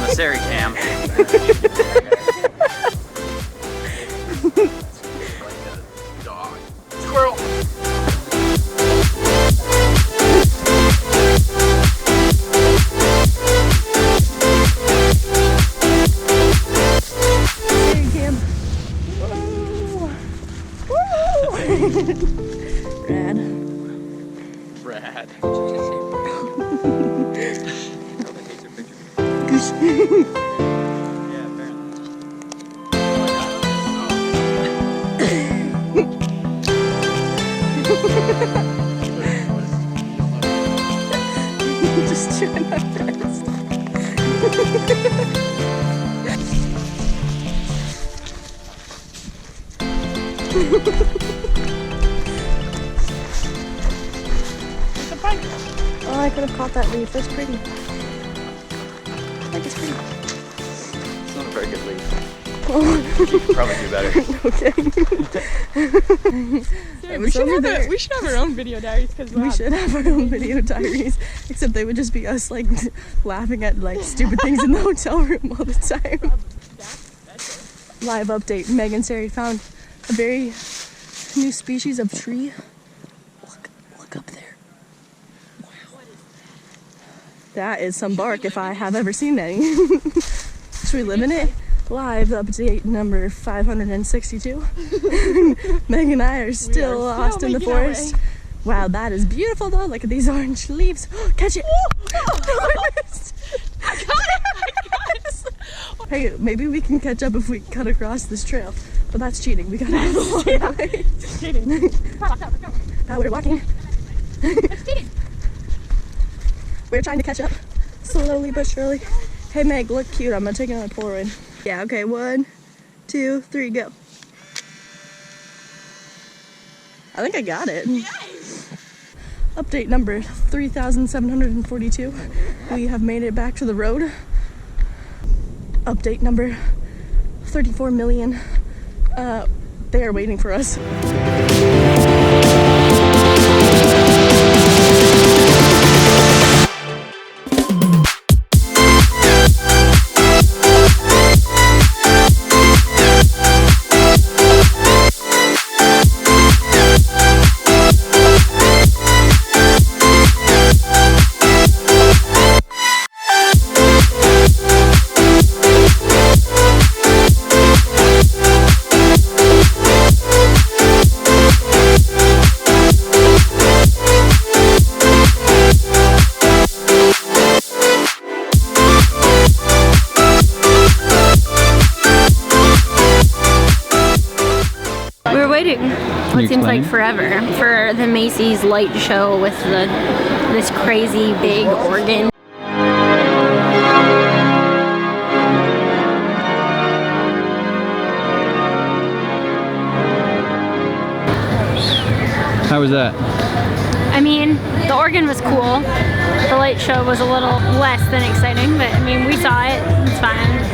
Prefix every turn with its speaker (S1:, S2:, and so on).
S1: commissary cam. Dog. Squirrel.
S2: Rad.
S1: Rad. Yeah,
S2: Just doing my best. Oh, I could have caught that leaf. That's pretty. I think it's pretty.
S1: It's not a very good leaf.
S2: Oh.
S1: You could probably do better.
S2: Okay.
S3: We should have our own video diaries because
S2: We should have our own video diaries, except they would just be us like laughing at like stupid things in the hotel room all the time. Live update: Meg and Sari found a very new species of tree. Look up there. Wow. That is some bark if I have ever seen any. Should we live in it? Live update number 562. Meg and I are still lost in the forest. Wow, that is beautiful though. Look at these orange leaves. Catch it!
S3: I got it!
S2: Hey, maybe we can catch up if we cut across this trail. But that's cheating. We gotta go the long way.
S3: It's cheating.
S2: Now we're walking.
S3: It's cheating.
S2: We're trying to catch up. Slowly but surely. Hey Meg, look cute. I'm gonna take another Polaroid. Yeah, okay, 1, 2, 3, go. I think I got it. Yes. Update number 3,742. We have made it back to the road. Update number 34 million. They are waiting for us.
S4: What seems like forever for the Macy's light show with this crazy big organ.
S1: How was that?
S4: I mean, the organ was cool. The light show was a little less than exciting, but I mean, we saw it. It's fine.